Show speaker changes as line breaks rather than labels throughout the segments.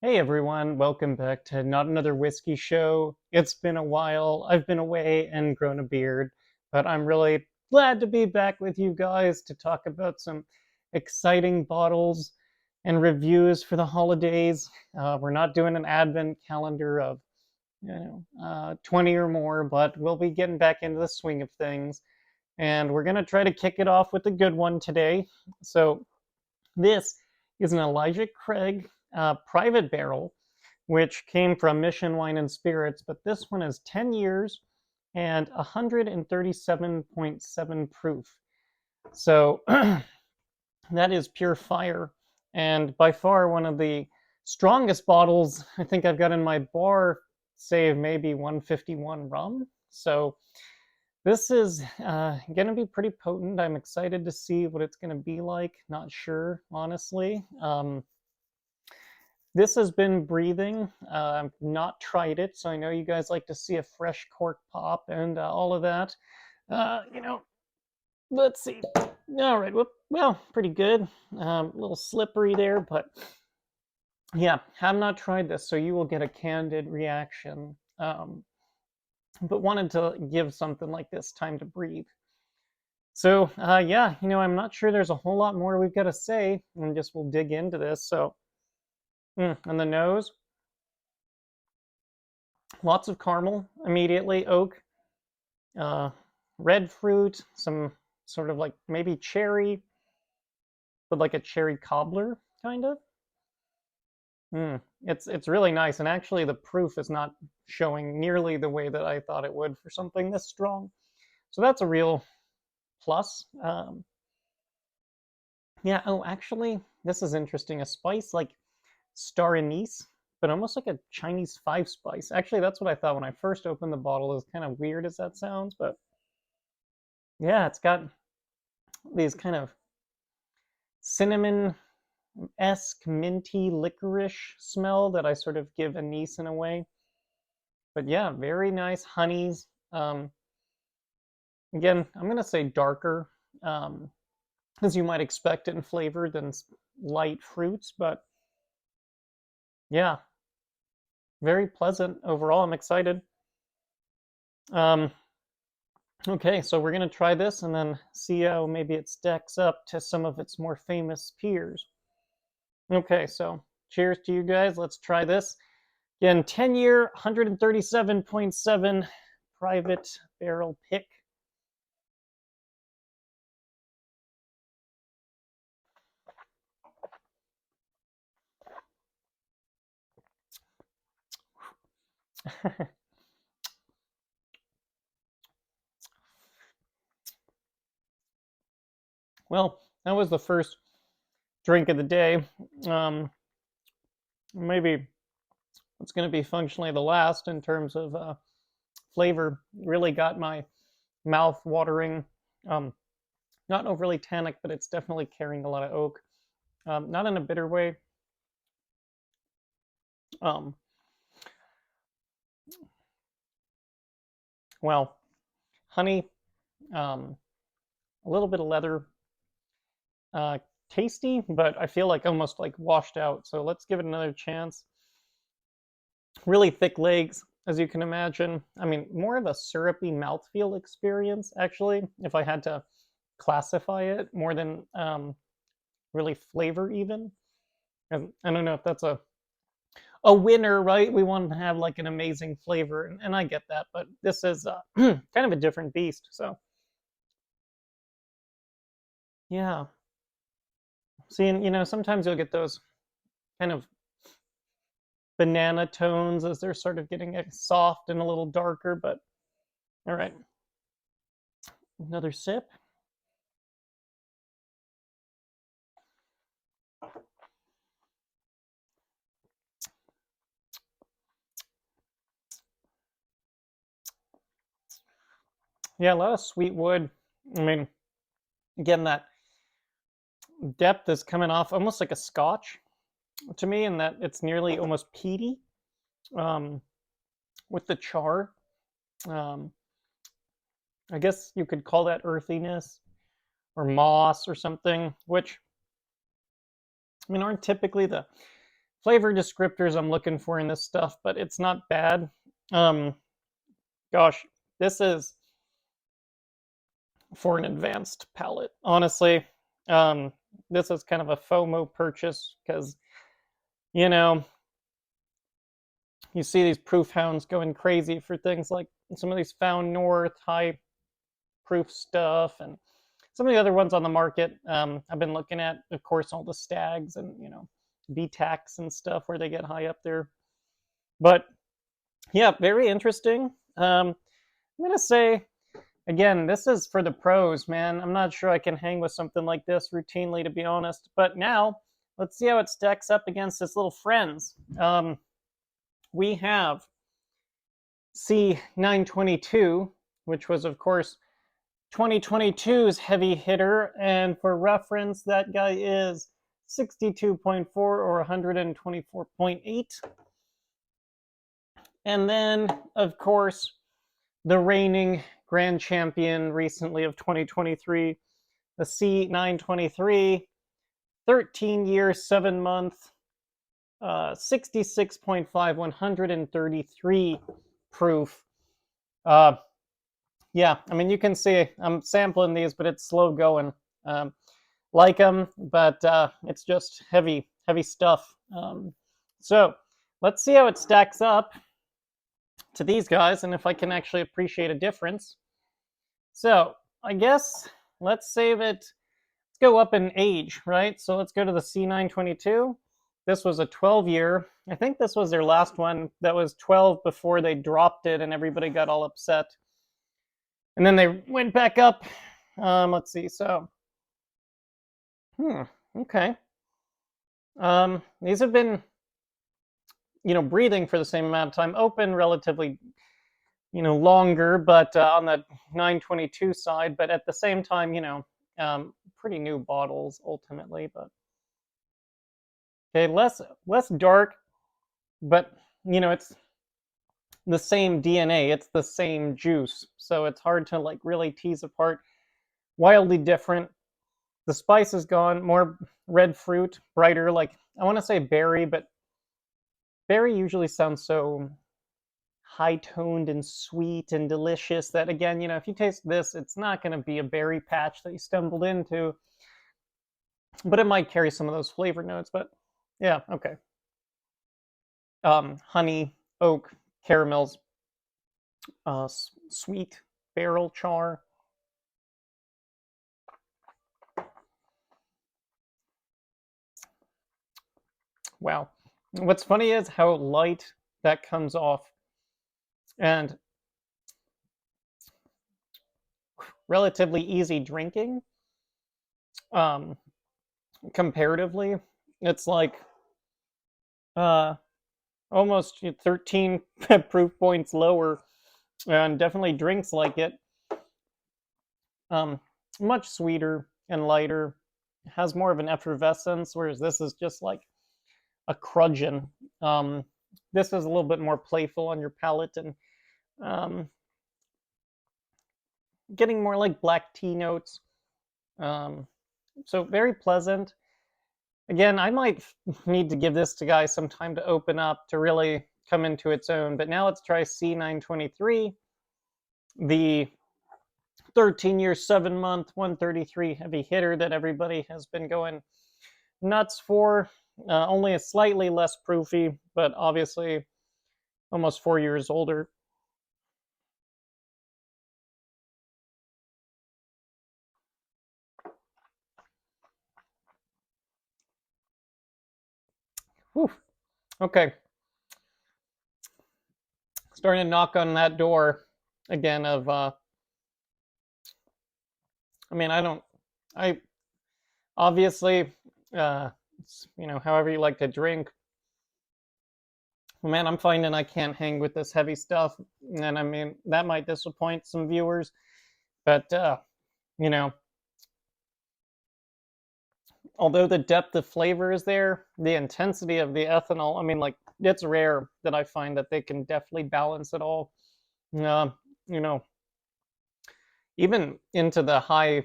Hey everyone, welcome back to Not Another Whiskey Show. It's been a while. I've been away and grown a beard, but I'm really glad to be back with you guys to talk about some exciting bottles and reviews for the holidays. We're not doing an advent calendar of, 20 or more, but we'll be getting back into the swing of things. And we're going to try to kick it off with a good one today. So, this is an Elijah Craig private barrel, which came from Mission Wine and Spirits, but this one is 10 years and 137.7 proof. So that is pure fire, and by far one of the strongest bottles I think I've got in my bar, save maybe 151 rum. So this is going to be pretty potent. I'm excited to see what it's going to be like. Not sure, honestly. This has been breathing. I've not tried it, so I know you guys like to see a fresh cork pop and all of that. Uh, you know, let's see. All right, well, pretty good. A little slippery there, but yeah, have not tried this, so you will get a candid reaction. But wanted to give something like this time to breathe. So yeah, I'm not sure there's a whole lot more we've got to say, and just we'll dig into this. So, on the nose, lots of caramel immediately, oak, uh, red fruit, some sort of like maybe cherry, but like a cherry cobbler kind of. It's really nice, and actually the proof is not showing nearly the way that I thought it would for something this strong. So that's a real plus. Yeah. Oh, actually, this is interesting. A spice like star anise, but almost like a Chinese five spice. Actually, that's what I thought when I first opened the bottle. As kind of weird as that sounds, but yeah, it's got these kind of cinnamon esque minty licorice smell that I sort of give anise in a way. But yeah, very nice honeys. Again, I'm gonna say darker, as you might expect in flavor than light fruits, but yeah, very pleasant overall. I'm excited. Um, okay, so we're gonna try this and then see how maybe it stacks up to some of its more famous peers. Okay, so cheers to you guys. Let's try this. Again, 10-year, 137.7 private barrel pick. Well, that was the first drink of the day. Maybe it's going to be functionally the last in terms of flavor. Really got my mouth watering. Um, Not overly tannic, but it's definitely carrying a lot of oak. Not in a bitter way. Um, well, honey, um, a little bit of leather, uh, tasty, but I feel like almost like washed out. So let's give it another chance. Really thick legs, as you can imagine. I mean, more of a syrupy mouthfeel experience, actually, if I had to classify it, more than really flavor, even. And I don't know if that's a winner, right? We want to have like an amazing flavor, and I get that, but this is kind of a different beast. So, yeah. See, and sometimes you'll get those kind of banana tones as they're sort of getting soft and a little darker, but all right. Another sip. Yeah, a lot of sweet wood. I mean, again, that depth is coming off almost like a scotch to me, in that it's nearly almost peaty um, with the char. Um, I guess you could call that earthiness or moss or something, which I mean aren't typically the flavor descriptors I'm looking for in this stuff, but it's not bad. Gosh, this is for an advanced palate. Honestly, this is kind of a FOMO purchase because, you know, you see these proof hounds going crazy for things like some of these Found North high proof stuff and some of the other ones on the market. I've been looking at, of course, all the stags and, BTACs and stuff where they get high up there. But yeah, very interesting. I'm going to say, again, this is for the pros, man. I'm not sure I can hang with something like this routinely, to be honest. But now, let's see how it stacks up against its little friends. We have C922, which was, of course, 2022's heavy hitter. And for reference, that guy is 62.4 or 124.8. And then, of course, the reigning grand champion recently of 2023, the C923, 13-year, 7-month, 66.5, 133 proof. Yeah, I mean, you can see I'm sampling these, but it's slow going. Like them, but it's just heavy stuff. So let's see how it stacks up to these guys and if I can actually appreciate a difference. So I guess let's save it. Let's go up in age, right? So let's go to the C922. This was a 12-year. I think this was their last one that was 12 before they dropped it and everybody got all upset. And then they went back up. Let's see. So, okay. These have been, breathing for the same amount of time. Open relatively, longer, but on the 922 side. But at the same time, pretty new bottles ultimately. But okay, less dark, but it's the same DNA. It's the same juice, so it's hard to like really tease apart. Wildly different. The spice is gone. More red fruit, brighter. Like I want to say berry, but berry usually sounds so high-toned and sweet and delicious that, again, if you taste this, it's not going to be a berry patch that you stumbled into, but it might carry some of those flavor notes. But yeah, okay. Honey, oak, caramels, sweet barrel char. Wow. What's funny is how light that comes off, and relatively easy drinking. Comparatively, it's like almost 13 proof points lower, and definitely drinks like it. Much sweeter and lighter, has more of an effervescence, whereas this is just like a crudgeon. This is a little bit more playful on your palate and getting more like black tea notes. So very pleasant. Again, I might need to give this to guys some time to open up to really come into its own. But now let's try C923, the 13-year, 7-month, 133 heavy hitter that everybody has been going nuts for. Only a slightly less proofy, but obviously almost 4 years older. Whew. Okay. Starting to knock on that door again of, I obviously, however you like to drink. Man, I'm finding I can't hang with this heavy stuff. And I mean, that might disappoint some viewers, but, although the depth of flavor is there, the intensity of the ethanol, I mean, like, it's rare that I find that they can definitely balance it all. Even into the high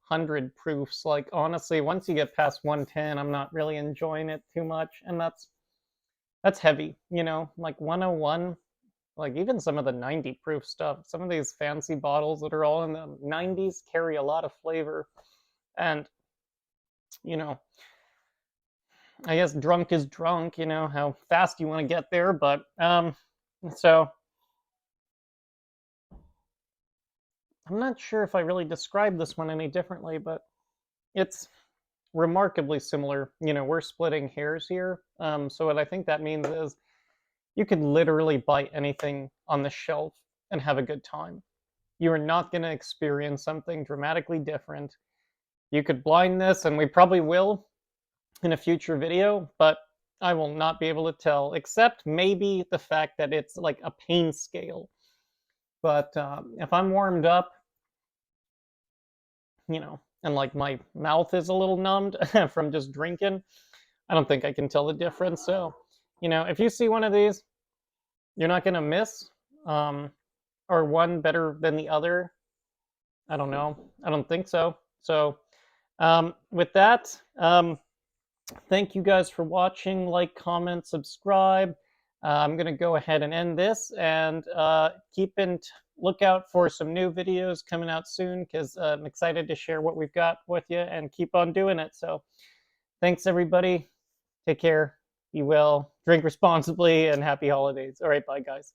100 proofs, like, honestly, once you get past 110, I'm not really enjoying it too much. And that's that's heavy, you know, like 101, like even some of the 90 proof stuff, some of these fancy bottles that are all in the 90s carry a lot of flavor. And, you know, I guess drunk is drunk, you know, how fast you want to get there. But, so I'm not sure if I really described this one any differently, but it's remarkably similar. You know, we're splitting hairs here. So what I think that means is you could literally buy anything on the shelf and have a good time. You are not going to experience something dramatically different. You could blind this, and we probably will in a future video, but I will not be able to tell, except maybe the fact that it's like a pain scale. But if I'm warmed up, you know, and like my mouth is a little numbed from just drinking, I don't think I can tell the difference. So, you know, if you see one of these, you're not going to miss. Or one better than the other? I don't know. I don't think so. So, with that, thank you guys for watching. Like, comment, subscribe. I'm going to go ahead and end this, and keep in lookout for some new videos coming out soon, because I'm excited to share what we've got with you and keep on doing it. So thanks, everybody. Take care. Be well. Drink responsibly, and happy holidays. All right, bye, guys.